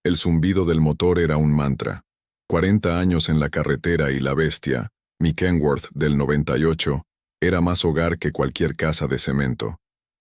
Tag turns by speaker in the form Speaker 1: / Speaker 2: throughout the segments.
Speaker 1: El zumbido del motor era un mantra. 40 años en la carretera y la bestia, mi Kenworth del 98, era más hogar que cualquier casa de cemento.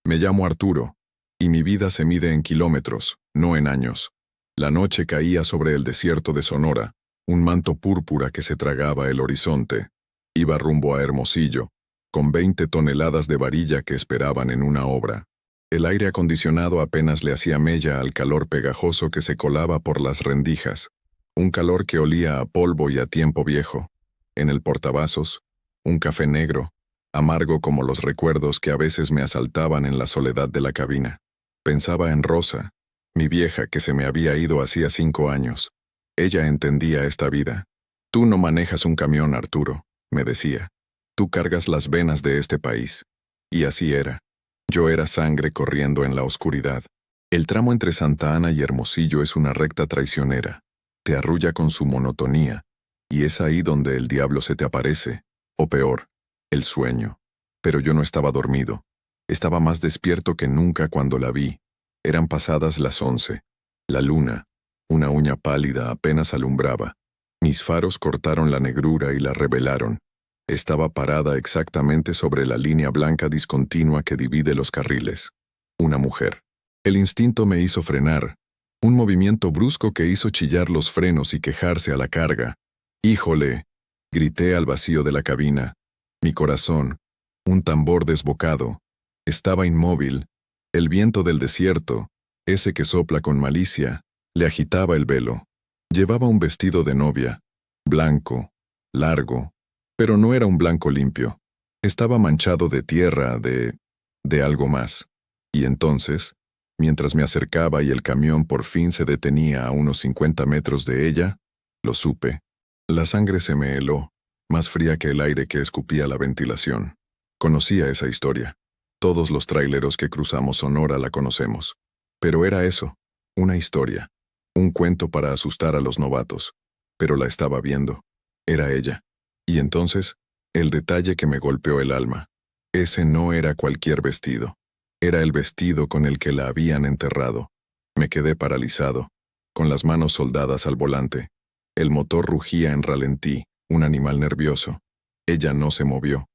Speaker 1: Me llamo Arturo, y mi vida se mide en kilómetros, no en años. La noche caía sobre el desierto de Sonora, un manto púrpura que se tragaba el horizonte. Iba rumbo a Hermosillo, con 20 toneladas de varilla que esperaban en una obra. El aire acondicionado apenas le hacía mella al calor pegajoso que se colaba por las rendijas, un calor que olía a polvo y a tiempo viejo. En el portavasos, un café negro, amargo como los recuerdos que a veces me asaltaban en la soledad de la cabina. Pensaba en Rosa, mi vieja que se me había ido hacía 5 años. Ella entendía esta vida. Tú no manejas un camión, Arturo, me decía. Tú cargas las venas de este país. Y así era. Yo era sangre corriendo en la oscuridad. El tramo entre Santa Ana y Hermosillo es una recta traicionera. Te arrulla con su monotonía, y es ahí donde el diablo se te aparece, o peor, el sueño. Pero yo no estaba dormido. Estaba más despierto que nunca cuando la vi. Eran pasadas las 11. La luna, una uña pálida, apenas alumbraba. Mis faros cortaron la negrura y la revelaron. Estaba parada exactamente sobre la línea blanca discontinua que divide los carriles. Una mujer. El instinto me hizo frenar. Un movimiento brusco que hizo chillar los frenos y quejarse a la carga. ¡Híjole! Grité al vacío de la cabina. Mi corazón, un tambor desbocado, estaba inmóvil. El viento del desierto, ese que sopla con malicia, le agitaba el velo. Llevaba un vestido de novia, blanco, largo, pero no era un blanco limpio. Estaba manchado de tierra, de algo más. Y entonces, mientras me acercaba y el camión por fin se detenía a unos 50 metros de ella, lo supe. La sangre se me heló, más fría que el aire que escupía la ventilación. Conocía esa historia. Todos los tráileros que cruzamos Sonora la conocemos. Pero era eso, una historia, un cuento para asustar a los novatos. Pero la estaba viendo. Era ella. Y entonces, el detalle que me golpeó el alma. Ese no era cualquier vestido. Era el vestido con el que la habían enterrado. Me quedé paralizado, con las manos soldadas al volante. El motor rugía en ralentí, un animal nervioso. Ella no se movió,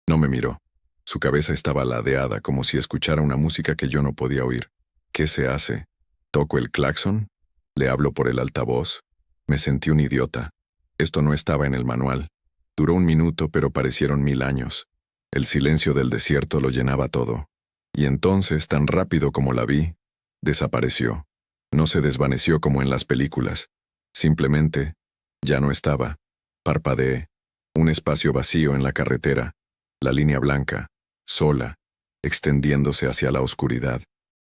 Speaker 1: no me miró. Su cabeza estaba ladeada como si escuchara una música que yo no podía oír. ¿Qué se hace? ¿Toco el claxon? ¿Le hablo por el altavoz? Me sentí un idiota. Esto no estaba en el manual. Duró 1 minuto, pero parecieron 1000 años. El silencio del desierto lo llenaba todo. Y entonces, tan rápido como la vi, desapareció. No se desvaneció como en las películas. Simplemente, ya no estaba. Parpadeé. Un espacio vacío en la carretera. La línea blanca, sola, extendiéndose hacia la oscuridad.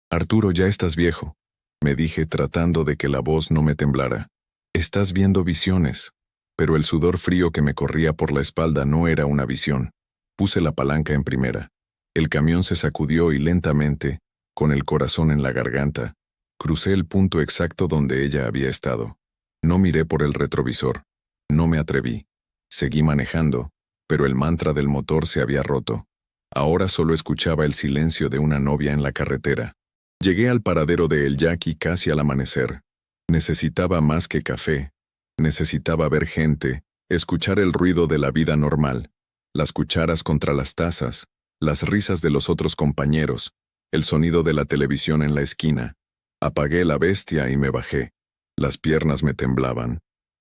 Speaker 1: Arturo, ya estás viejo, me dije tratando de que la voz no me temblara. Estás viendo visiones. Pero el sudor frío que me corría por la espalda no era una visión. Puse la palanca en primera. El camión se sacudió y lentamente, con el corazón en la garganta, crucé el punto exacto donde ella había estado. No miré por el retrovisor. No me atreví. Seguí manejando, pero el mantra del motor se había roto. Ahora solo escuchaba el silencio de una novia en la carretera. Llegué al paradero de El Yaqui casi al amanecer. Necesitaba más que café. Necesitaba ver gente, escuchar el ruido de la vida normal, las cucharas contra las tazas, las risas de los otros compañeros, el sonido de la televisión en la esquina. Apagué la bestia y me bajé. Las piernas me temblaban.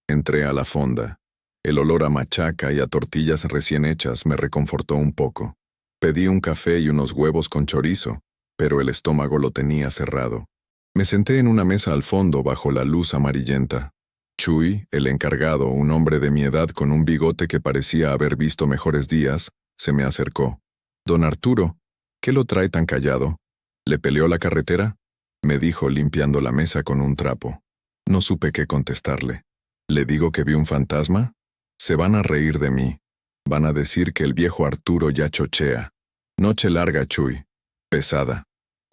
Speaker 1: Entré a la fonda. El olor a machaca y a tortillas recién hechas me reconfortó un poco. Pedí un café y unos huevos con chorizo, pero el estómago lo tenía cerrado. Me senté en una mesa al fondo bajo la luz amarillenta. Chuy, el encargado, un hombre de mi edad con un bigote que parecía haber visto mejores días, se me acercó. «Don Arturo, ¿qué lo trae tan callado? ¿Le peleó la carretera?», me dijo limpiando la mesa con un trapo. No supe qué contestarle. ¿Le digo que vi un fantasma? Se van a reír de mí. Van a decir que el viejo Arturo ya chochea. Noche larga, Chuy. Pesada.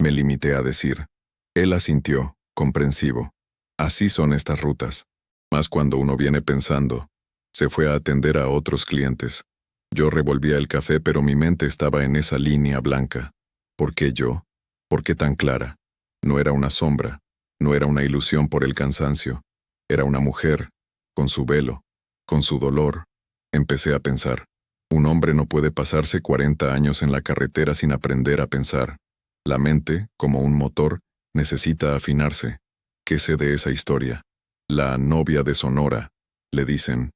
Speaker 1: Me limité a decir. Él asintió, comprensivo. Así son estas rutas. Más cuando uno viene pensando. Se fue a atender a otros clientes. Yo revolvía el café, pero mi mente estaba en esa línea blanca. ¿Por qué yo? ¿Por qué tan clara? No era una sombra. No era una ilusión por el cansancio. Era una mujer, con su velo, con su dolor. Empecé a pensar. Un hombre no puede pasarse 40 años en la carretera sin aprender a pensar. La mente, como un motor, necesita afinarse. ¿Qué sé de esa historia? La novia de Sonora, le dicen.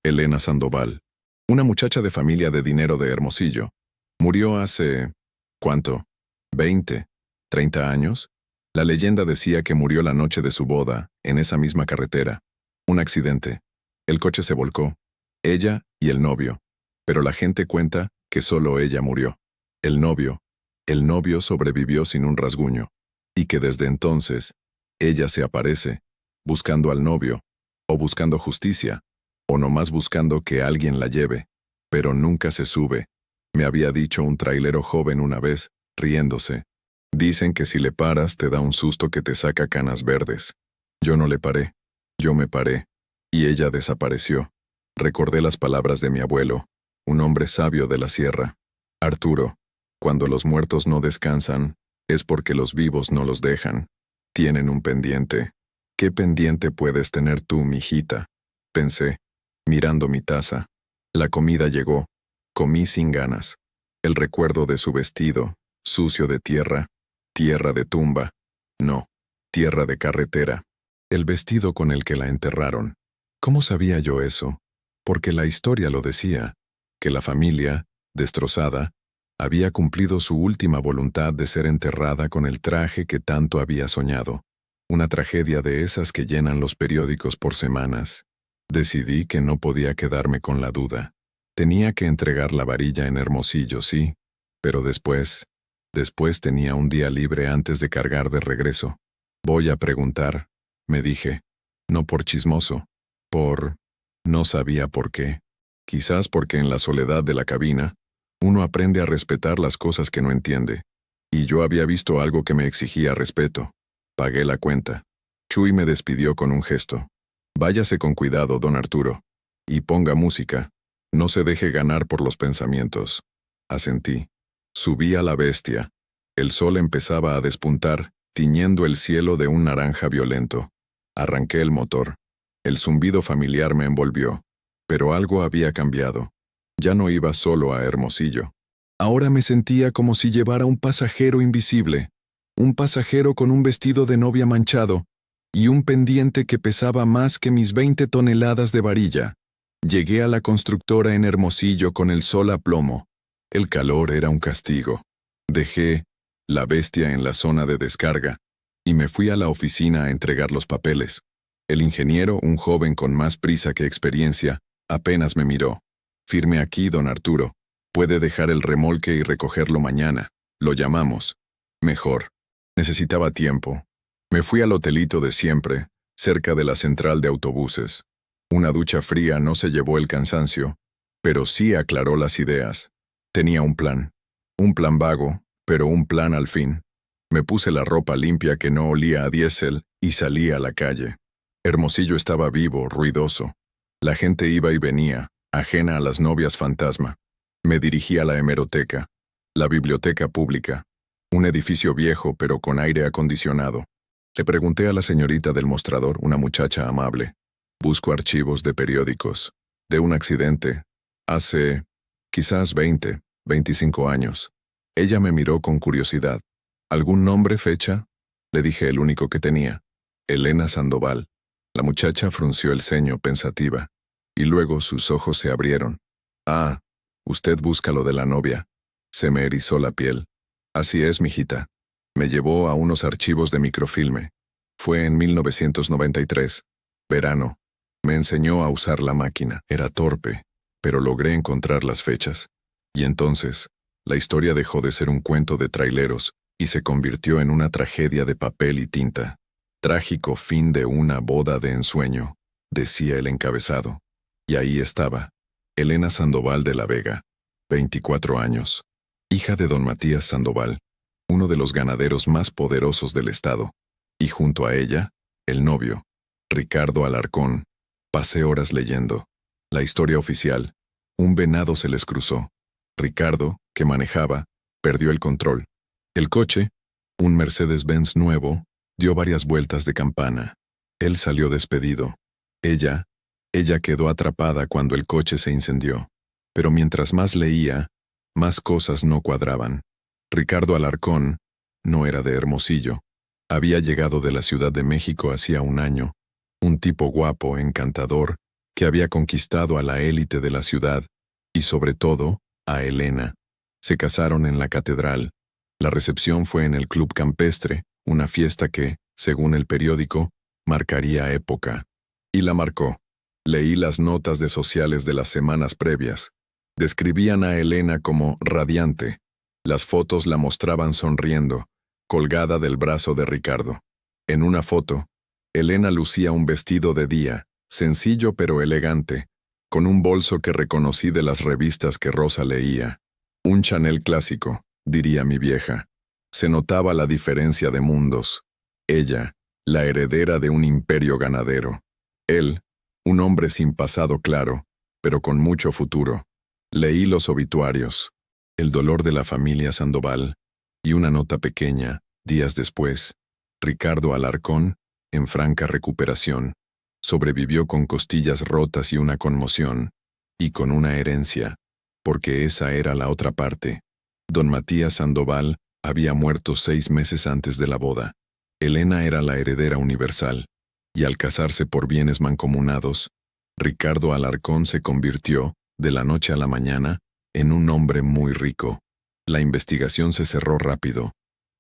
Speaker 1: Elena Sandoval. Una muchacha de familia de dinero de Hermosillo. Murió hace... ¿cuánto? ¿20? ¿30 años? La leyenda decía que murió la noche de su boda, en esa misma carretera. Un accidente. El coche se volcó. Ella y el novio. Pero la gente cuenta que solo ella murió. El novio sobrevivió sin un rasguño. Y que desde entonces, ella se aparece, buscando al novio, o buscando justicia, o nomás buscando que alguien la lleve. Pero nunca se sube. Me había dicho un trailero joven una vez, riéndose. Dicen que si le paras te da un susto que te saca canas verdes. Yo no le paré. Yo me paré. Y ella desapareció. Recordé las palabras de mi abuelo, un hombre sabio de la sierra. Arturo, cuando los muertos no descansan, es porque los vivos no los dejan. Tienen un pendiente. ¿Qué pendiente puedes tener tú, mijita? Pensé, mirando mi taza. La comida llegó. Comí sin ganas. El recuerdo de su vestido, sucio de tierra, tierra de tumba. No, tierra de carretera. El vestido con el que la enterraron. ¿Cómo sabía yo eso? Porque la historia lo decía, que la familia, destrozada, había cumplido su última voluntad de ser enterrada con el traje que tanto había soñado. Una tragedia de esas que llenan los periódicos por semanas. Decidí que no podía quedarme con la duda. Tenía que entregar la varilla en Hermosillo, sí, pero después tenía un día libre antes de cargar de regreso. Voy a preguntar, me dije, no por chismoso, no sabía por qué. Quizás porque en la soledad de la cabina, uno aprende a respetar las cosas que no entiende. Y yo había visto algo que me exigía respeto. Pagué la cuenta. Chuy me despidió con un gesto. Váyase con cuidado, don Arturo. Y ponga música. No se deje ganar por los pensamientos. Asentí. Subí a la bestia. El sol empezaba a despuntar, tiñendo el cielo de un naranja violento. Arranqué el motor. El zumbido familiar me envolvió. Pero algo había cambiado. Ya no iba solo a Hermosillo. Ahora me sentía como si llevara un pasajero invisible. Un pasajero con un vestido de novia manchado y un pendiente que pesaba más que mis 20 toneladas de varilla. Llegué a la constructora en Hermosillo con el sol a plomo. El calor era un castigo. Dejé la bestia en la zona de descarga y me fui a la oficina a entregar los papeles. El ingeniero, un joven con más prisa que experiencia, apenas me miró. Firme aquí, don Arturo. Puede dejar el remolque y recogerlo mañana. Lo llamamos. Mejor. Necesitaba tiempo. Me fui al hotelito de siempre, cerca de la central de autobuses. Una ducha fría no se llevó el cansancio, pero sí aclaró las ideas. Tenía un plan. Un plan vago, pero un plan al fin. Me puse la ropa limpia que no olía a diésel y salí a la calle. Hermosillo estaba vivo, ruidoso. La gente iba y venía, ajena a las novias fantasma. Me dirigí a la hemeroteca, la biblioteca pública, un edificio viejo pero con aire acondicionado. Le pregunté a la señorita del mostrador, una muchacha amable. Busco archivos de periódicos, de un accidente, hace quizás 20, 25 años. Ella me miró con curiosidad. ¿Algún nombre, fecha? Le dije el único que tenía. Elena Sandoval. La muchacha frunció el ceño pensativa, y luego sus ojos se abrieron. Ah, usted busca lo de la novia. Se me erizó la piel. Así es, mijita. Me llevó a unos archivos de microfilme. Fue en 1993. Verano. Me enseñó a usar la máquina. Era torpe, pero logré encontrar las fechas. Y entonces, la historia dejó de ser un cuento de traileros y se convirtió en una tragedia de papel y tinta. Trágico fin de una boda de ensueño, decía el encabezado. Y ahí estaba, Elena Sandoval de la Vega, 24 años, hija de don Matías Sandoval, uno de los ganaderos más poderosos del estado, y junto a ella, el novio, Ricardo Alarcón. Pasé horas leyendo. La historia oficial. Un venado se les cruzó. Ricardo, que manejaba, perdió el control. El coche, un Mercedes-Benz nuevo, Dio varias vueltas de campana. Él salió despedido. Ella quedó atrapada cuando el coche se incendió. Pero mientras más leía, más cosas no cuadraban. Ricardo Alarcón no era de Hermosillo. Había llegado de la Ciudad de México hacía un año. Un tipo guapo, encantador, que había conquistado a la élite de la ciudad, y sobre todo, a Elena. Se casaron en la catedral. La recepción fue en el Club Campestre, una fiesta que, según el periódico, marcaría época. Y la marcó. Leí las notas de sociales de las semanas previas. Describían a Elena como radiante. Las fotos la mostraban sonriendo, colgada del brazo de Ricardo. En una foto, Elena lucía un vestido de día, sencillo pero elegante, con un bolso que reconocí de las revistas que Rosa leía. Un Chanel clásico, diría mi vieja. Se notaba la diferencia de mundos. Ella, la heredera de un imperio ganadero. Él, un hombre sin pasado claro, pero con mucho futuro. Leí los obituarios, el dolor de la familia Sandoval, y una nota pequeña, días después. Ricardo Alarcón, en franca recuperación, sobrevivió con costillas rotas y una conmoción, y con una herencia, porque esa era la otra parte. Don Matías Sandoval había muerto 6 meses antes de la boda. Elena era la heredera universal, y al casarse por bienes mancomunados, Ricardo Alarcón se convirtió, de la noche a la mañana, en un hombre muy rico. La investigación se cerró rápido.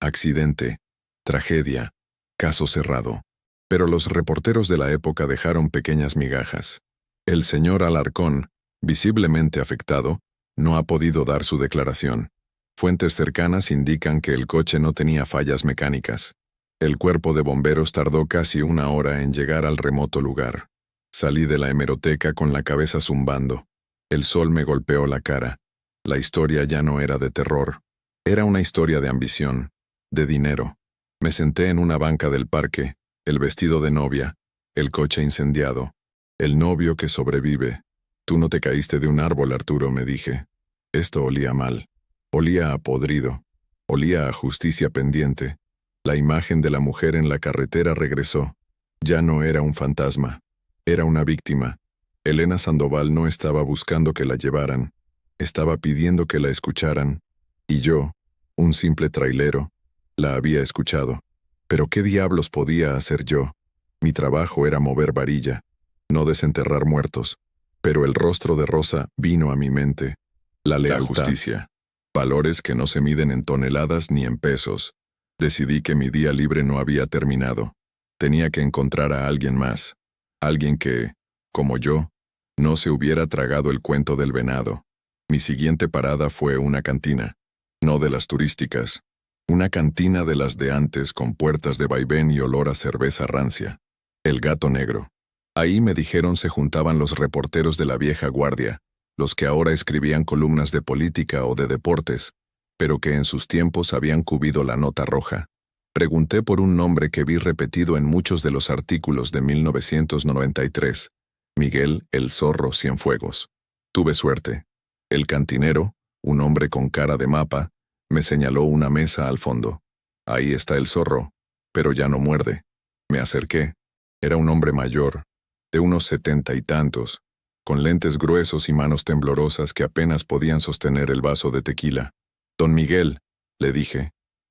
Speaker 1: Accidente, tragedia, caso cerrado. Pero los reporteros de la época dejaron pequeñas migajas. El señor Alarcón, visiblemente afectado, no ha podido dar su declaración. Fuentes cercanas indican que el coche no tenía fallas mecánicas. El cuerpo de bomberos tardó casi 1 hora en llegar al remoto lugar. Salí de la hemeroteca con la cabeza zumbando. El sol me golpeó la cara. La historia ya no era de terror. Era una historia de ambición, de dinero. Me senté en una banca del parque, el vestido de novia, el coche incendiado, el novio que sobrevive. Tú no te caíste de un árbol, Arturo, me dije. Esto olía mal. Olía a podrido. Olía a justicia pendiente. La imagen de la mujer en la carretera regresó. Ya no era un fantasma. Era una víctima. Elena Sandoval no estaba buscando que la llevaran. Estaba pidiendo que la escucharan. Y yo, un simple trailero, la había escuchado. Pero ¿qué diablos podía hacer yo? Mi trabajo era mover varilla, no desenterrar muertos. Pero el rostro de Rosa vino a mi mente. La lealtad. La justicia. Valores que no se miden en toneladas ni en pesos. Decidí que mi día libre no había terminado. Tenía que encontrar a alguien más. Alguien que, como yo, no se hubiera tragado el cuento del venado. Mi siguiente parada fue una cantina. No de las turísticas. Una cantina de las de antes con puertas de vaivén y olor a cerveza rancia. El Gato Negro. Ahí me dijeron se juntaban los reporteros de la vieja guardia, los que ahora escribían columnas de política o de deportes, pero que en sus tiempos habían cubido la nota roja. Pregunté por un nombre que vi repetido en muchos de los artículos de 1993. Miguel el Zorro Cienfuegos. Tuve suerte. El cantinero, un hombre con cara de mapa, me señaló una mesa al fondo. Ahí está el zorro, pero ya no muerde. Me acerqué. Era un hombre mayor, de unos 70 y tantos, con lentes gruesos y manos temblorosas que apenas podían sostener el vaso de tequila. Don Miguel, le dije.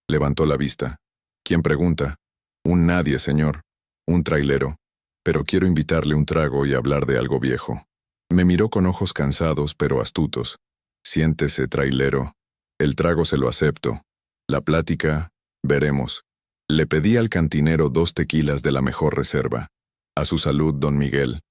Speaker 1: Levantó la vista. ¿Quién pregunta? Un nadie, señor. Un trailero. Pero quiero invitarle un trago y hablar de algo viejo. Me miró con ojos cansados pero astutos. Siéntese, trailero. El trago se lo acepto. La plática, veremos. Le pedí al cantinero 2 tequilas de la mejor reserva. A su salud, don Miguel.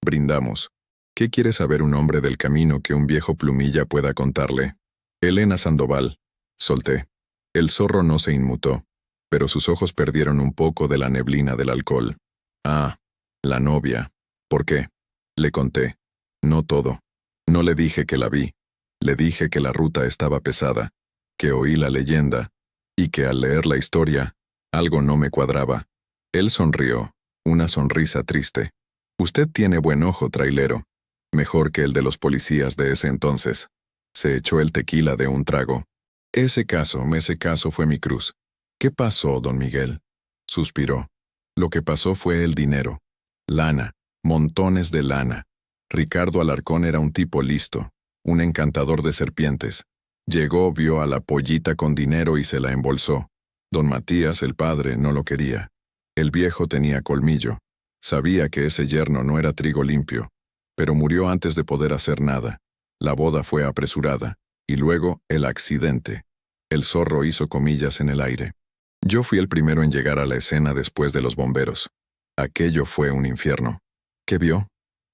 Speaker 1: Brindamos. ¿Qué quiere saber un hombre del camino que un viejo plumilla pueda contarle? Elena Sandoval. Solté. El zorro no se inmutó, pero sus ojos perdieron un poco de la neblina del alcohol. Ah, la novia. ¿Por qué? Le conté. No todo. No le dije que la vi. Le dije que la ruta estaba pesada, que oí la leyenda, y que al leer la historia, algo no me cuadraba. Él sonrió, una sonrisa triste. Usted tiene buen ojo, trailero. Mejor que el de los policías de ese entonces. Se echó el tequila de un trago. Ese caso fue mi cruz. ¿Qué pasó, don Miguel? suspiró. Lo que pasó fue el dinero. Lana, montones de lana. Ricardo Alarcón era un tipo listo, un encantador de serpientes. Llegó, vio a la pollita con dinero y se la embolsó. Don Matías, el padre, no lo quería. El viejo tenía colmillo. Sabía que ese yerno no era trigo limpio, pero murió antes de poder hacer nada. La boda fue apresurada, y luego el accidente. El zorro hizo comillas en el aire. Yo fui el primero en llegar a la escena después de los bomberos. Aquello fue un infierno. ¿Qué vio?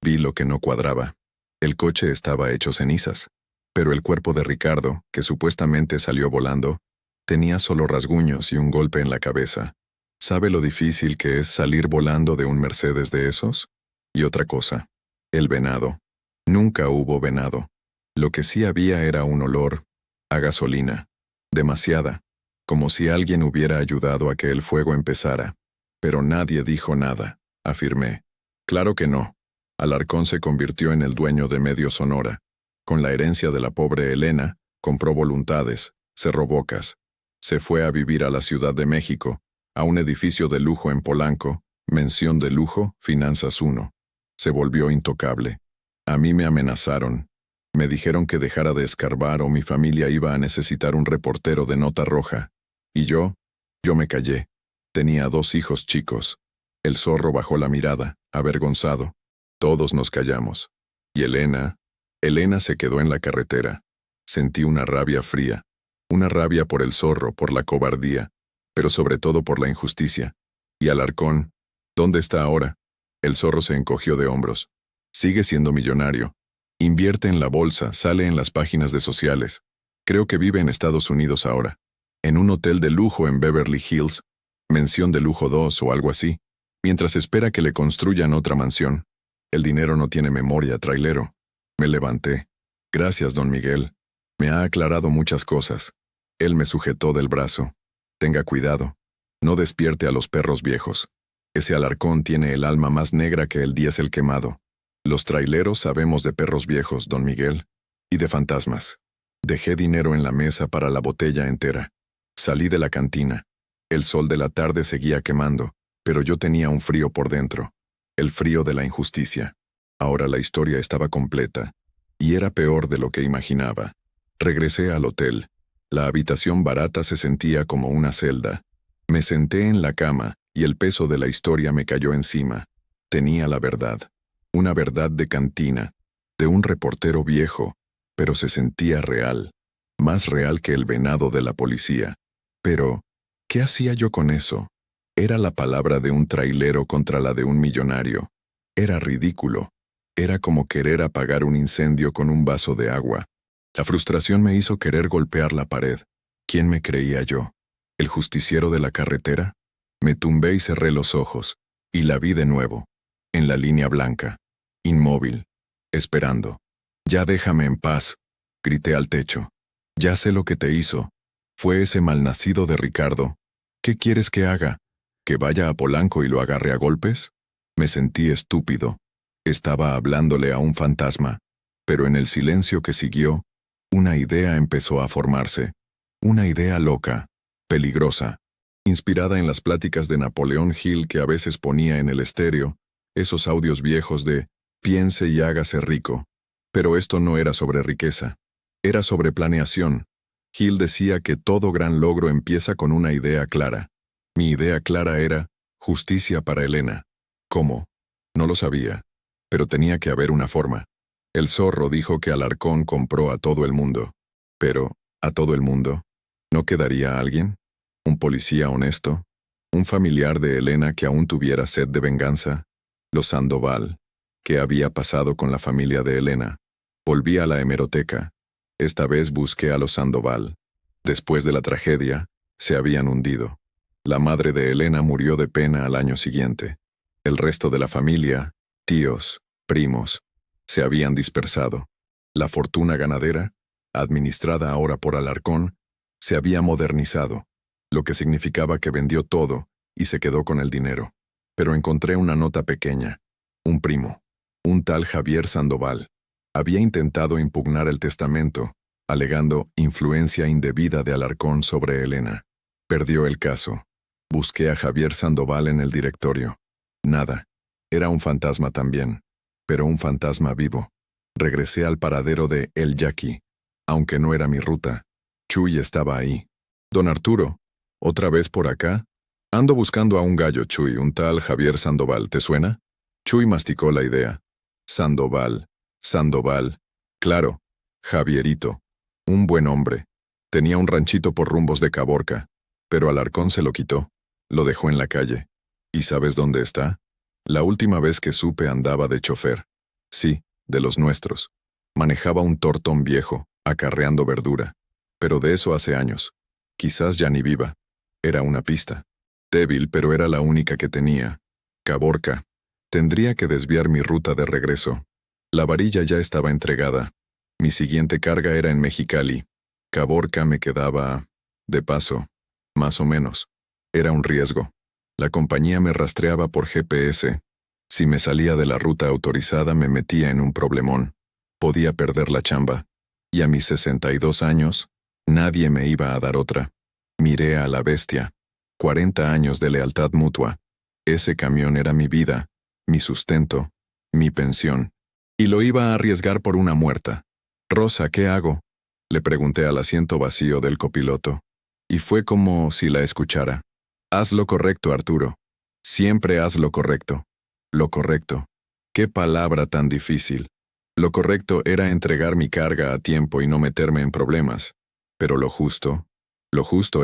Speaker 1: Vi lo que no cuadraba. El coche estaba hecho cenizas, pero el cuerpo de Ricardo, que supuestamente salió volando, tenía solo rasguños y un golpe en la cabeza. ¿Sabe lo difícil que es salir volando de un Mercedes de esos? Y otra cosa, el venado. Nunca hubo venado. Lo que sí había era un olor a gasolina. Demasiada, como si alguien hubiera ayudado a que el fuego empezara. Pero nadie dijo nada, afirmé. Claro que no. Alarcón se convirtió en el dueño de Medio Sonora. Con la herencia de la pobre Elena, compró voluntades, cerró bocas. Se fue a vivir a la Ciudad de México, a un edificio de lujo en Polanco, mención de lujo, Finanzas 1. Se volvió intocable. A mí me amenazaron. Me dijeron que dejara de escarbar o mi familia iba a necesitar un reportero de nota roja. Y yo me callé. Tenía 2 hijos chicos. El zorro bajó la mirada, avergonzado. Todos nos callamos. Y Elena se quedó en la carretera. Sentí una rabia fría. Una rabia por el zorro, por la cobardía, pero sobre todo por la injusticia. Y Alarcón, ¿dónde está ahora? El zorro se encogió de hombros. Sigue siendo millonario. Invierte en la bolsa, sale en las páginas de sociales. Creo que vive en Estados Unidos ahora. En un hotel de lujo en Beverly Hills, mención de lujo 2 o algo así, mientras espera que le construyan otra mansión. El dinero no tiene memoria, trailero. Me levanté. Gracias, don Miguel. Me ha aclarado muchas cosas. Él me sujetó del brazo. Tenga cuidado. No despierte a los perros viejos. Ese Alarcón tiene el alma más negra que el diésel quemado. Los traileros sabemos de perros viejos, don Miguel, y de fantasmas. Dejé dinero en la mesa para la botella entera. Salí de la cantina. El sol de la tarde seguía quemando, pero yo tenía un frío por dentro. El frío de la injusticia. Ahora la historia estaba completa, y era peor de lo que imaginaba. Regresé al hotel. La habitación barata se sentía como una celda. Me senté en la cama, y el peso de la historia me cayó encima. Tenía la verdad. Una verdad de cantina, de un reportero viejo, pero se sentía real. Más real que el venado de la policía. Pero, ¿qué hacía yo con eso? Era la palabra de un trailero contra la de un millonario. Era ridículo. Era como querer apagar un incendio con un vaso de agua. La frustración me hizo querer golpear la pared. ¿Quién me creía yo? ¿El justiciero de la carretera? Me tumbé y cerré los ojos, y la vi de nuevo, en la línea blanca, inmóvil, esperando. «Ya déjame en paz», grité al techo. «Ya sé lo que te hizo. Fue ese malnacido de Ricardo. ¿Qué quieres que haga? ¿Que vaya a Polanco y lo agarre a golpes?» Me sentí estúpido. Estaba hablándole a un fantasma, pero en el silencio que siguió, una idea empezó a formarse. Una idea loca, peligrosa, inspirada en las pláticas de Napoleón Hill que a veces ponía en el estéreo, esos audios viejos de «piense y hágase rico». Pero esto no era sobre riqueza, era sobre planeación. Hill decía que todo gran logro empieza con una idea clara. Mi idea clara era justicia para Elena. ¿Cómo? No lo sabía, pero tenía que haber una forma. El zorro dijo que Alarcón compró a todo el mundo. Pero, ¿a todo el mundo? ¿No quedaría alguien? ¿Un policía honesto? ¿Un familiar de Elena que aún tuviera sed de venganza? Los Sandoval. ¿Qué había pasado con la familia de Elena? Volví a la hemeroteca. Esta vez busqué a los Sandoval. Después de la tragedia, se habían hundido. La madre de Elena murió de pena al año siguiente. El resto de la familia, tíos, primos, se habían dispersado. La fortuna ganadera, administrada ahora por Alarcón, se había modernizado, lo que significaba que vendió todo y se quedó con el dinero. Pero encontré una nota pequeña. Un primo, un tal Javier Sandoval, había intentado impugnar el testamento, alegando influencia indebida de Alarcón sobre Elena. Perdió el caso. Busqué a Javier Sandoval en el directorio. Nada. Era un fantasma también, pero un fantasma vivo. Regresé al paradero de El Yaqui, aunque no era mi ruta. Chuy estaba ahí. Don Arturo, ¿otra vez por acá? Ando buscando a un gallo, Chuy, un tal Javier Sandoval, ¿te suena? Chuy masticó la idea. Sandoval, Sandoval. Claro, Javierito. Un buen hombre. Tenía un ranchito por rumbos de Caborca, pero Alarcón se lo quitó. Lo dejó en la calle. ¿Y sabes dónde está? La última vez que supe andaba de chofer. Sí, de los nuestros. Manejaba un tortón viejo, acarreando verdura. Pero de eso hace años. Quizás ya ni viva. Era una pista. Débil, pero era la única que tenía. Caborca. Tendría que desviar mi ruta de regreso. La varilla ya estaba entregada. Mi siguiente carga era en Mexicali. Caborca me quedaba, de paso, más o menos. Era un riesgo. La compañía me rastreaba por GPS. Si me salía de la ruta autorizada me metía en un problemón. Podía perder la chamba. Y a mis 62 años, nadie me iba a dar otra. Miré a la bestia. 40 años de lealtad mutua. Ese camión era mi vida, mi sustento, mi pensión. Y lo iba a arriesgar por una muerta. Rosa, ¿qué hago? Le pregunté al asiento vacío del copiloto. Y fue como si la escuchara. Haz lo correcto, Arturo. Siempre haz lo correcto. Lo correcto. Qué palabra tan difícil. Lo correcto era entregar mi carga a tiempo y no meterme en problemas. Pero lo justo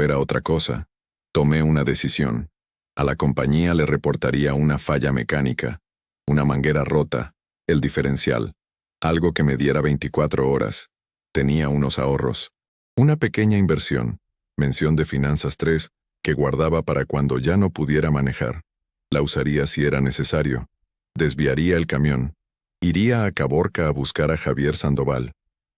Speaker 1: era otra cosa. Tomé una decisión. A la compañía le reportaría una falla mecánica, una manguera rota, el diferencial, algo que me diera 24 horas. Tenía unos ahorros. Una pequeña inversión, mención de Finanzas 3, que guardaba para cuando ya no pudiera manejar. La usaría si era necesario. Desviaría el camión. Iría a Caborca a buscar a Javier Sandoval.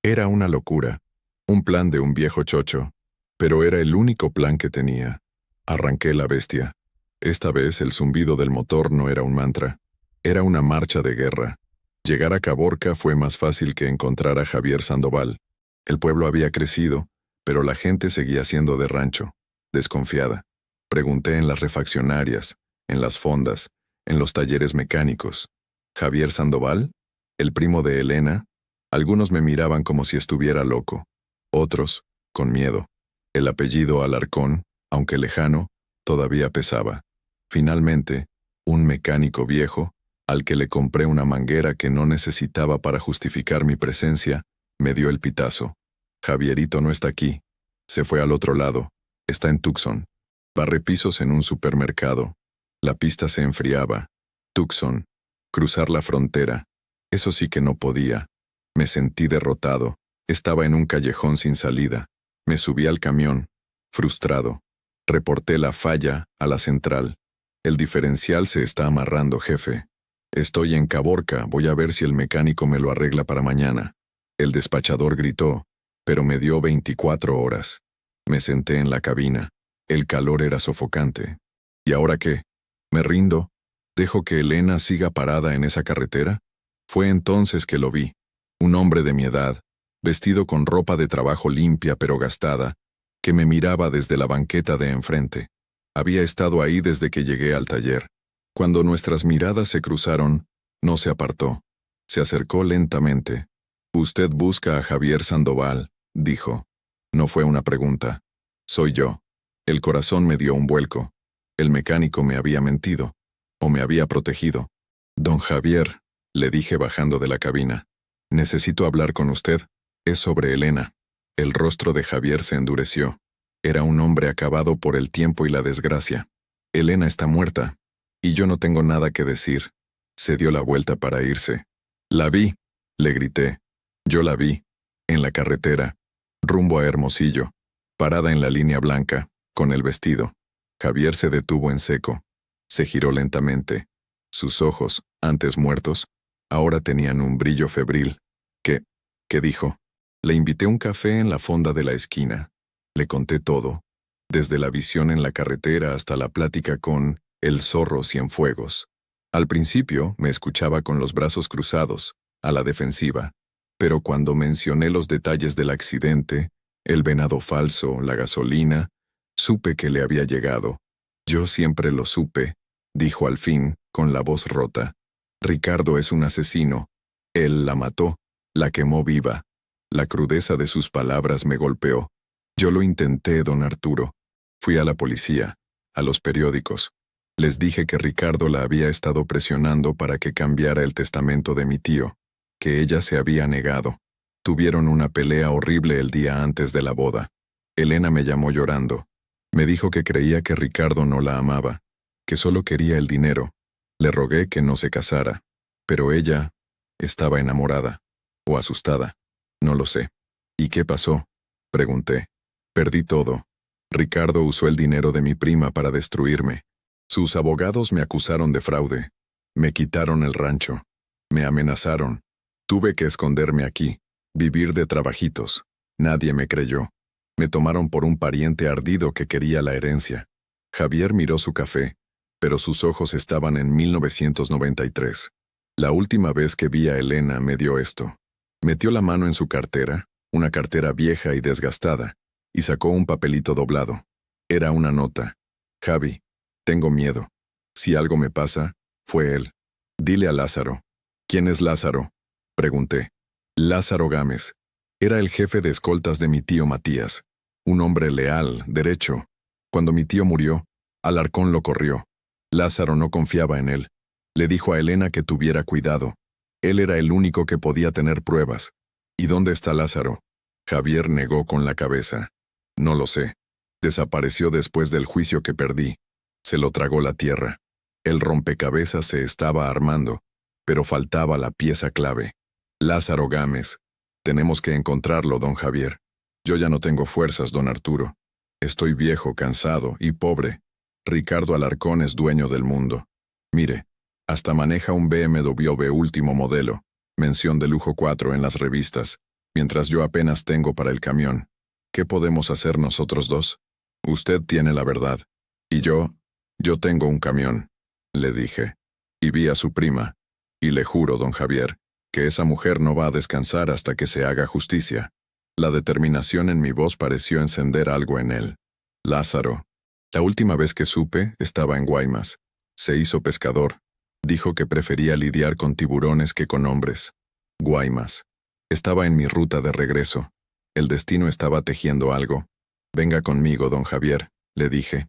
Speaker 1: Era una locura. Un plan de un viejo chocho. Pero era el único plan que tenía. Arranqué la bestia. Esta vez el zumbido del motor no era un mantra. Era una marcha de guerra. Llegar a Caborca fue más fácil que encontrar a Javier Sandoval. El pueblo había crecido, pero la gente seguía siendo de rancho, desconfiada. Pregunté en las refaccionarias, en las fondas, en los talleres mecánicos. ¿Javier Sandoval? ¿El primo de Elena? Algunos me miraban como si estuviera loco. Otros, con miedo. El apellido Alarcón, aunque lejano, todavía pesaba. Finalmente, un mecánico viejo, al que le compré una manguera que no necesitaba para justificar mi presencia, me dio el pitazo. Javierito no está aquí. Se fue al otro lado. Está en Tucson. Barre pisos en un supermercado. La pista se enfriaba. Tucson. Cruzar la frontera. Eso sí que no podía. Me sentí derrotado. Estaba en un callejón sin salida. Me subí al camión. Frustrado. Reporté la falla a la central. El diferencial se está amarrando, jefe. Estoy en Caborca, voy a ver si el mecánico me lo arregla para mañana. El despachador gritó, pero me dio 24 horas. Me senté en la cabina. El calor era sofocante. ¿Y ahora qué? ¿Me rindo? ¿Dejo que Elena siga parada en esa carretera? Fue entonces que lo vi. Un hombre de mi edad, vestido con ropa de trabajo limpia pero gastada, que me miraba desde la banqueta de enfrente. Había estado ahí desde que llegué al taller. Cuando nuestras miradas se cruzaron, no se apartó. Se acercó lentamente. «Usted busca a Javier Sandoval», dijo. No fue una pregunta. «Soy yo». El corazón me dio un vuelco. El mecánico me había mentido. O me había protegido. «Don Javier», le dije bajando de la cabina. «Necesito hablar con usted. Es sobre Elena». El rostro de Javier se endureció. Era un hombre acabado por el tiempo y la desgracia. «Elena está muerta. Y yo no tengo nada que decir». Se dio la vuelta para irse. «La vi», le grité. Yo la vi, en la carretera, rumbo a Hermosillo, parada en la línea blanca, con el vestido. Javier se detuvo en seco. Se giró lentamente. Sus ojos, antes muertos, ahora tenían un brillo febril. ¿Qué dijo? Le invité un café en la fonda de la esquina. Le conté todo, desde la visión en la carretera hasta la plática con el zorro Cienfuegos. Al principio me escuchaba con los brazos cruzados, a la defensiva. Pero cuando mencioné los detalles del accidente, el venado falso, la gasolina, supe que le había llegado. Yo siempre lo supe, dijo al fin, con la voz rota. Ricardo es un asesino. Él la mató, la quemó viva. La crudeza de sus palabras me golpeó. Yo lo intenté, don Arturo. Fui a la policía, a los periódicos. Les dije que Ricardo la había estado presionando para que cambiara el testamento de mi tío, que ella se había negado. Tuvieron una pelea horrible el día antes de la boda. Elena me llamó llorando. Me dijo que creía que Ricardo no la amaba, que solo quería el dinero. Le rogué que no se casara, pero ella estaba enamorada, o asustada, no lo sé. ¿Y qué pasó?, pregunté. Perdí todo. Ricardo usó el dinero de mi prima para destruirme. Sus abogados me acusaron de fraude. Me quitaron el rancho. Me amenazaron. Tuve que esconderme aquí, vivir de trabajitos. Nadie me creyó. Me tomaron por un pariente ardido que quería la herencia. Javier miró su café, pero sus ojos estaban en 1993. La última vez que vi a Elena me dio esto. Metió la mano en su cartera, una cartera vieja y desgastada, y sacó un papelito doblado. Era una nota. Javi, tengo miedo. Si algo me pasa, fue él. Dile a Lázaro. ¿Quién es Lázaro?, pregunté. Lázaro Gámez. Era el jefe de escoltas de mi tío Matías. Un hombre leal, derecho. Cuando mi tío murió, Alarcón lo corrió. Lázaro no confiaba en él. Le dijo a Elena que tuviera cuidado. Él era el único que podía tener pruebas. ¿Y dónde está Lázaro? Javier negó con la cabeza. No lo sé. Desapareció después del juicio que perdí. Se lo tragó la tierra. El rompecabezas se estaba armando, pero faltaba la pieza clave. Lázaro Gámez. Tenemos que encontrarlo, don Javier. Yo ya no tengo fuerzas, don Arturo. Estoy viejo, cansado y pobre. Ricardo Alarcón es dueño del mundo. Mire, hasta maneja un BMW último modelo, mención de lujo 4 en las revistas, mientras yo apenas tengo para el camión. ¿Qué podemos hacer nosotros dos? Usted tiene la verdad. Y yo tengo un camión, le dije. Y vi a su prima. Y le juro, don Javier, que esa mujer no va a descansar hasta que se haga justicia. La determinación en mi voz pareció encender algo en él. Lázaro. La última vez que supe, estaba en Guaymas. Se hizo pescador. Dijo que prefería lidiar con tiburones que con hombres. Guaymas. Estaba en mi ruta de regreso. El destino estaba tejiendo algo. Venga conmigo, don Javier, le dije.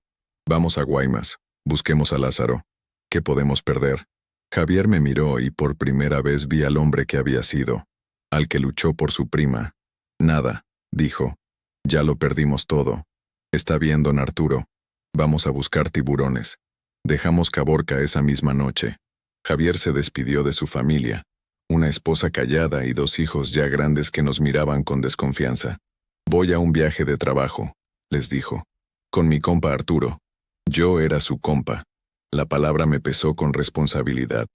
Speaker 1: Vamos a Guaymas. Busquemos a Lázaro. ¿Qué podemos perder? Javier me miró y por primera vez vi al hombre que había sido, al que luchó por su prima. Nada, dijo. Ya lo perdimos todo. Está bien, don Arturo. Vamos a buscar tiburones. Dejamos Caborca esa misma noche. Javier se despidió de su familia, una esposa callada y 2 hijos ya grandes que nos miraban con desconfianza. Voy a un viaje de trabajo, les dijo. Con mi compa Arturo. Yo era su compa. La palabra me pesó con responsabilidad.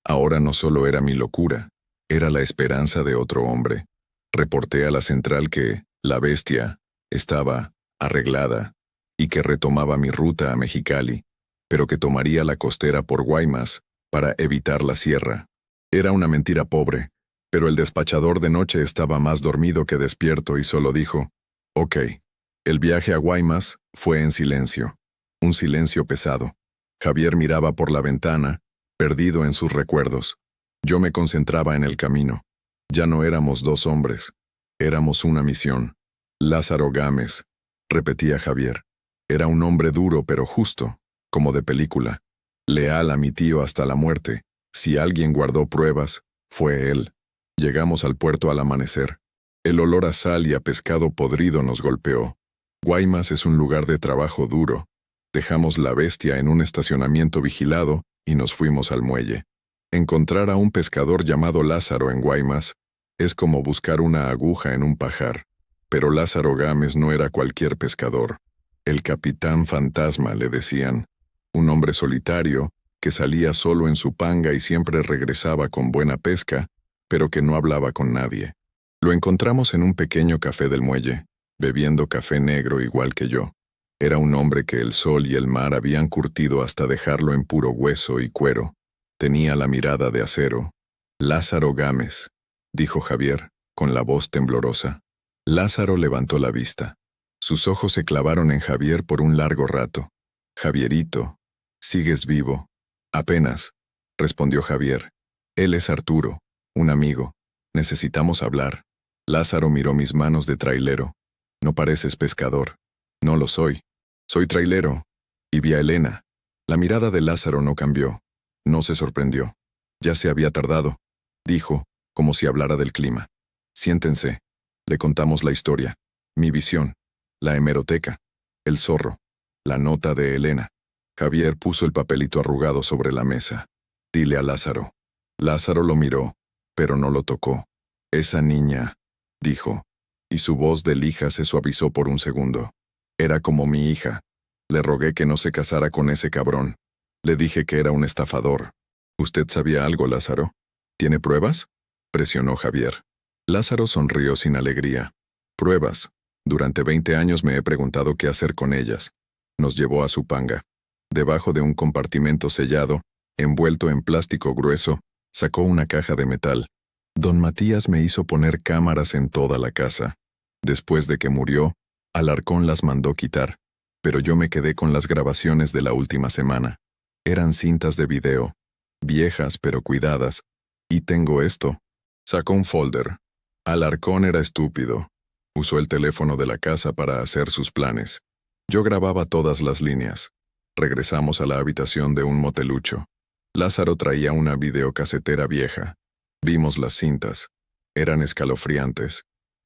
Speaker 1: Ahora no solo era mi locura, era la esperanza de otro hombre. Reporté a la central que la bestia estaba arreglada y que retomaba mi ruta a Mexicali, pero que tomaría la costera por Guaymas para evitar la sierra. Era una mentira pobre, pero el despachador de noche estaba más dormido que despierto y solo dijo, «Ok». El viaje a Guaymas fue en silencio, un silencio pesado. Javier miraba por la ventana, perdido en sus recuerdos. Yo me concentraba en el camino. Ya no éramos 2 hombres, éramos una misión. Lázaro Gámez, repetía Javier. Era un hombre duro pero justo, como de película. Leal a mi tío hasta la muerte. Si alguien guardó pruebas, fue él. Llegamos al puerto al amanecer. El olor a sal y a pescado podrido nos golpeó. Guaymas es un lugar de trabajo duro. Dejamos la bestia en un estacionamiento vigilado y nos fuimos al muelle. Encontrar a un pescador llamado Lázaro en Guaymas es como buscar una aguja en un pajar. Pero Lázaro Gámez no era cualquier pescador. El capitán fantasma, le decían. Un hombre solitario que salía solo en su panga y siempre regresaba con buena pesca, pero que no hablaba con nadie. Lo encontramos en un pequeño café del muelle, bebiendo café negro igual que yo. Era un hombre que el sol y el mar habían curtido hasta dejarlo en puro hueso y cuero. Tenía la mirada de acero. Lázaro Gámez, dijo Javier, con la voz temblorosa. Lázaro levantó la vista. Sus ojos se clavaron en Javier por un largo rato. Javierito, ¿sigues vivo? Apenas, respondió Javier. Él es Arturo, un amigo. Necesitamos hablar. Lázaro miró mis manos de trailero. No pareces pescador. No lo soy. Soy trailero. Y vi a Elena. La mirada de Lázaro no cambió. No se sorprendió. Ya se había tardado, dijo, como si hablara del clima. Siéntense. Le contamos la historia, mi visión, la hemeroteca, el zorro, la nota de Elena. Javier puso el papelito arrugado sobre la mesa. Dile a Lázaro. Lázaro lo miró, pero no lo tocó. Esa niña, dijo, y su voz de lija se suavizó por un segundo. Era como mi hija. Le rogué que no se casara con ese cabrón. Le dije que era un estafador. ¿Usted sabía algo, Lázaro? ¿Tiene pruebas? Presionó Javier. Lázaro sonrió sin alegría. Pruebas. Durante 20 años me he preguntado qué hacer con ellas. Nos llevó a su panga. Debajo de un compartimento sellado, envuelto en plástico grueso, sacó una caja de metal. Don Matías me hizo poner cámaras en toda la casa. Después de que murió, Alarcón las mandó quitar, pero yo me quedé con las grabaciones de la última semana. Eran cintas de video, viejas pero cuidadas, y tengo esto. Sacó un folder. Alarcón era estúpido. Usó el teléfono de la casa para hacer sus planes. Yo grababa todas las líneas. Regresamos a la habitación de un motelucho. Lázaro traía una videocasetera vieja. Vimos las cintas. Eran escalofriantes.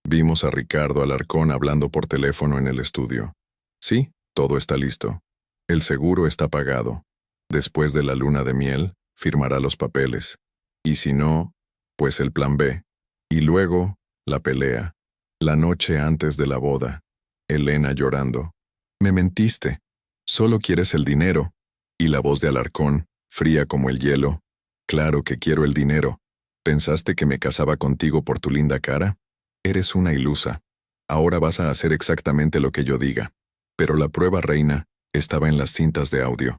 Speaker 1: Vimos a Ricardo Alarcón hablando por teléfono en el estudio. Sí, todo está listo. El seguro está pagado. Después de la luna de miel, firmará los papeles. Y si no, pues el plan B. Y luego, la pelea. La noche antes de la boda. Elena llorando. Me mentiste. Solo quieres el dinero. Y la voz de Alarcón, fría como el hielo. Claro que quiero el dinero. ¿Pensaste que me casaba contigo por tu linda cara? Eres una ilusa. Ahora vas a hacer exactamente lo que yo diga. Pero la prueba reina estaba en las cintas de audio.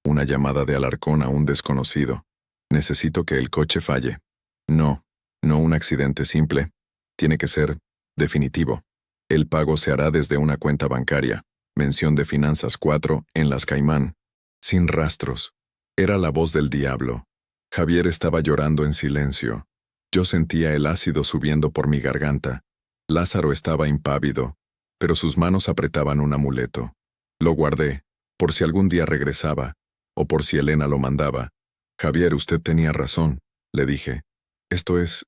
Speaker 1: Una llamada de Alarcón a un desconocido. Necesito que el coche falle. No un accidente simple. Tiene que ser definitivo. El pago se hará desde una cuenta bancaria. Mención de Finanzas 4 en Las Caimán. Sin rastros. Era la voz del diablo. Javier estaba llorando en silencio. Yo sentía el ácido subiendo por mi garganta. Lázaro estaba impávido, pero sus manos apretaban un amuleto. Lo guardé, por si algún día regresaba, o por si Elena lo mandaba. Javier, usted tenía razón, le dije. Esto es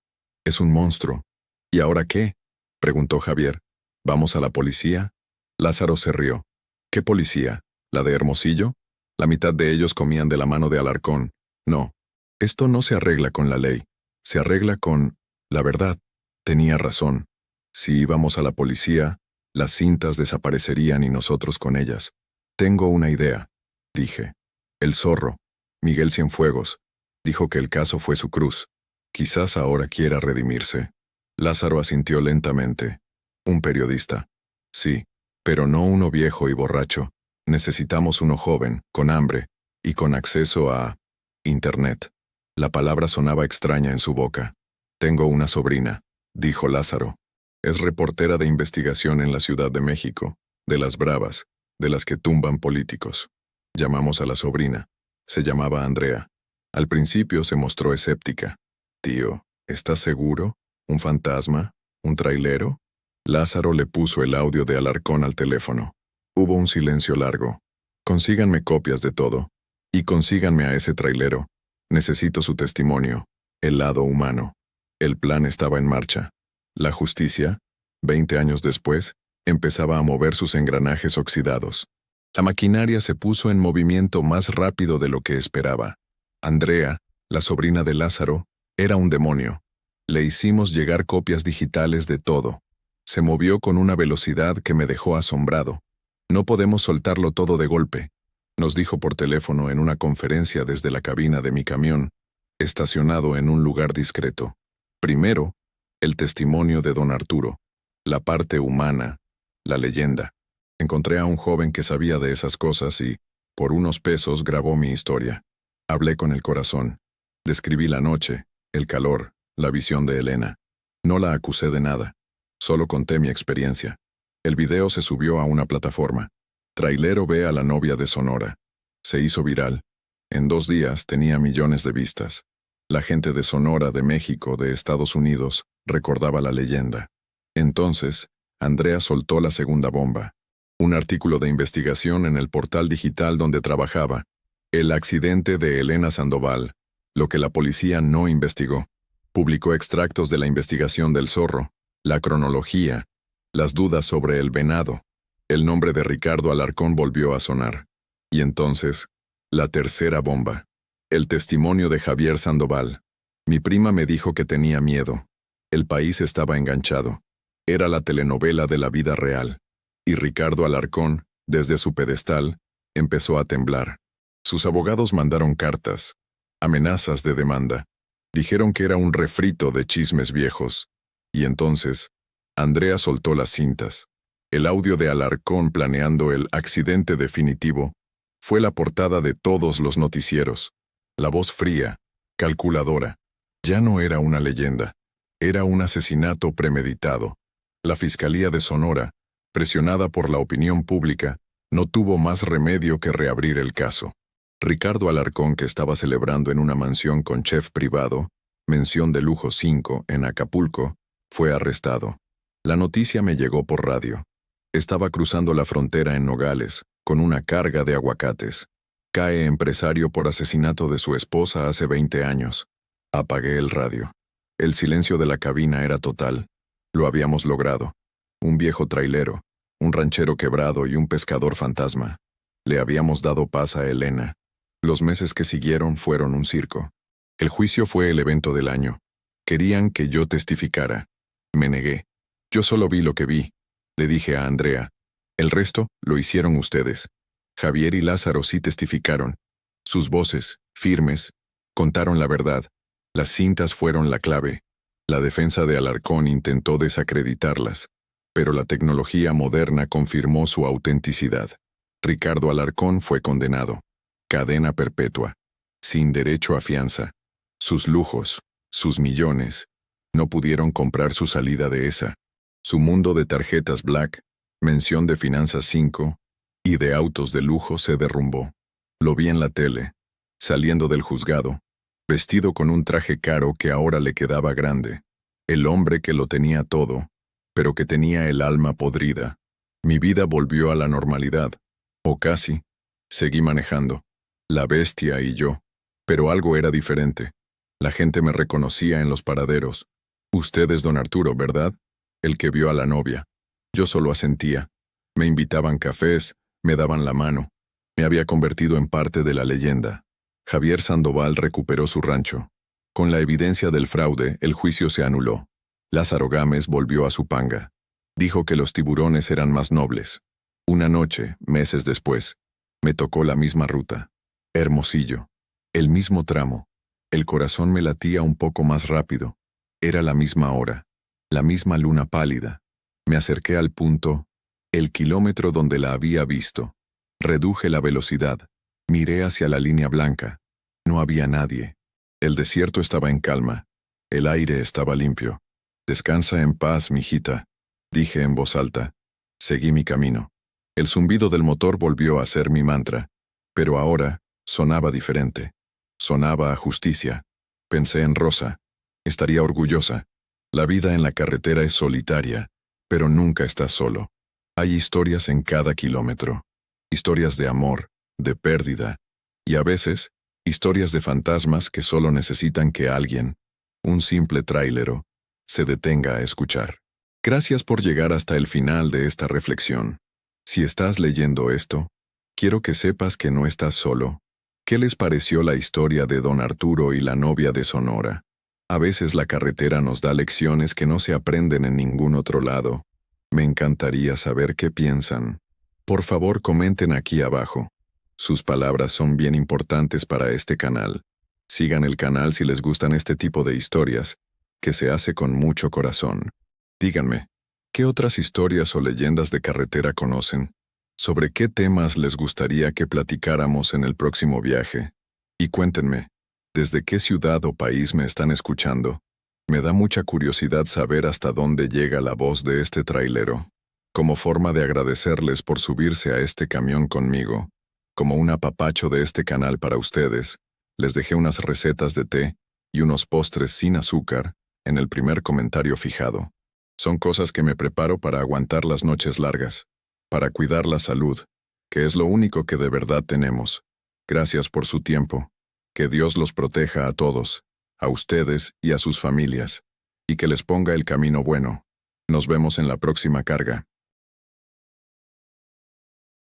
Speaker 1: un monstruo. ¿Y ahora qué? Preguntó Javier. ¿Vamos a la policía? Lázaro se rió. ¿Qué policía? ¿La de Hermosillo? La mitad de ellos comían de la mano de Alarcón. No. Esto no se arregla con la ley. Se arregla con la verdad. Tenía razón. Si íbamos a la policía, las cintas desaparecerían y nosotros con ellas. Tengo una idea, dije. El zorro, Miguel Cienfuegos, dijo que el caso fue su cruz. Quizás ahora quiera redimirse. Lázaro asintió lentamente. Un periodista. Sí, pero no uno viejo y borracho. Necesitamos uno joven, con hambre, y con acceso a Internet. La palabra sonaba extraña en su boca. Tengo una sobrina, dijo Lázaro. Es reportera de investigación en la Ciudad de México, de las bravas, de las que tumban políticos. Llamamos a la sobrina. Se llamaba Andrea. Al principio se mostró escéptica. Tío, ¿estás seguro? ¿Un fantasma? ¿Un trailero? Lázaro le puso el audio de Alarcón al teléfono. Hubo un silencio largo. Consíganme copias de todo. Y consíganme a ese trailero. Necesito su testimonio. El lado humano. El plan estaba en marcha. La justicia, 20 años después, empezaba a mover sus engranajes oxidados. La maquinaria se puso en movimiento más rápido de lo que esperaba. Andrea, la sobrina de Lázaro, era un demonio. Le hicimos llegar copias digitales de todo. Se movió con una velocidad que me dejó asombrado. No podemos soltarlo todo de golpe, nos dijo por teléfono en una conferencia desde la cabina de mi camión, estacionado en un lugar discreto. Primero, el testimonio de don Arturo, la parte humana, la leyenda. Encontré a un joven que sabía de esas cosas y, por unos pesos, grabó mi historia. Hablé con el corazón. Describí la noche, el calor, la visión de Elena. No la acusé de nada. Solo conté mi experiencia. El video se subió a una plataforma. Trailero ve a la novia de Sonora. Se hizo viral. En 2 días tenía millones de vistas. La gente de Sonora, de México, de Estados Unidos, recordaba la leyenda. Entonces, Andrea soltó la segunda bomba. Un artículo de investigación en el portal digital donde trabajaba. El accidente de Elena Sandoval, lo que la policía no investigó. Publicó extractos de la investigación del zorro, la cronología, las dudas sobre el venado. El nombre de Ricardo Alarcón volvió a sonar. Y entonces, la tercera bomba. El testimonio de Javier Sandoval. Mi prima me dijo que tenía miedo. El país estaba enganchado. Era la telenovela de la vida real. Y Ricardo Alarcón, desde su pedestal, empezó a temblar. Sus abogados mandaron cartas, amenazas de demanda. Dijeron que era un refrito de chismes viejos. Y entonces, Andrea soltó las cintas. El audio de Alarcón planeando el accidente definitivo fue la portada de todos los noticieros. La voz fría, calculadora. Ya no era una leyenda. Era un asesinato premeditado. La Fiscalía de Sonora, presionada por la opinión pública, no tuvo más remedio que reabrir el caso. Ricardo Alarcón, que estaba celebrando en una mansión con chef privado, mención de lujo 5, en Acapulco, fue arrestado. La noticia me llegó por radio. Estaba cruzando la frontera en Nogales, con una carga de aguacates. Cae empresario por asesinato de su esposa hace 20 años. Apagué el radio. El silencio de la cabina era total. Lo habíamos logrado. Un viejo trailero, un ranchero quebrado y un pescador fantasma. Le habíamos dado paz a Elena. Los meses que siguieron fueron un circo. El juicio fue el evento del año. Querían que yo testificara. Me negué. Yo solo vi lo que vi. Le dije a Andrea. El resto lo hicieron ustedes. Javier y Lázaro sí testificaron. Sus voces, firmes, contaron la verdad. Las cintas fueron la clave. La defensa de Alarcón intentó desacreditarlas, pero la tecnología moderna confirmó su autenticidad. Ricardo Alarcón fue condenado. Cadena perpetua. Sin derecho a fianza. Sus lujos, sus millones, no pudieron comprar su salida de esa. Su mundo de tarjetas Black, mención de finanzas 5 y de autos de lujo se derrumbó. Lo vi en la tele, saliendo del juzgado, vestido con un traje caro que ahora le quedaba grande. El hombre que lo tenía todo, pero que tenía el alma podrida. Mi vida volvió a la normalidad, o casi. Seguí manejando. La bestia y yo. Pero algo era diferente. La gente me reconocía en los paraderos. Usted es don Arturo, ¿verdad? El que vio a la novia. Yo solo asentía. Me invitaban cafés, me daban la mano. Me había convertido en parte de la leyenda. Javier Sandoval recuperó su rancho. Con la evidencia del fraude, el juicio se anuló. Lázaro Gámez volvió a su panga. Dijo que los tiburones eran más nobles. Una noche, meses después, me tocó la misma ruta. Hermosillo. El mismo tramo. El corazón me latía un poco más rápido. Era la misma hora. La misma luna pálida. Me acerqué al punto, el kilómetro donde la había visto. Reduje la velocidad. Miré hacia la línea blanca. No había nadie. El desierto estaba en calma. El aire estaba limpio. Descansa en paz, mijita, dije en voz alta. Seguí mi camino. El zumbido del motor volvió a ser mi mantra. Pero ahora sonaba diferente. Sonaba a justicia. Pensé en Rosa. Estaría orgullosa. La vida en la carretera es solitaria, pero nunca estás solo. Hay historias en cada kilómetro. Historias de amor, de pérdida, y a veces, historias de fantasmas que solo necesitan que alguien, un simple tráilero, se detenga a escuchar. Gracias por llegar hasta el final de esta reflexión. Si estás leyendo esto, quiero que sepas que no estás solo. ¿Qué les pareció la historia de don Arturo y la novia de Sonora? A veces la carretera nos da lecciones que no se aprenden en ningún otro lado. Me encantaría saber qué piensan. Por favor, comenten aquí abajo. Sus palabras son bien importantes para este canal. Sigan el canal si les gustan este tipo de historias, que se hace con mucho corazón. Díganme, ¿qué otras historias o leyendas de carretera conocen? ¿Sobre qué temas les gustaría que platicáramos en el próximo viaje? Y cuéntenme, ¿desde qué ciudad o país me están escuchando? Me da mucha curiosidad saber hasta dónde llega la voz de este trailero. Como forma de agradecerles por subirse a este camión conmigo, como un apapacho de este canal para ustedes, les dejé unas recetas de té y unos postres sin azúcar en el primer comentario fijado. Son cosas que me preparo para aguantar las noches largas, para cuidar la salud, que es lo único que de verdad tenemos. Gracias por su tiempo. Que Dios los proteja a todos, a ustedes y a sus familias, y que les ponga el camino bueno. Nos vemos en la próxima carga.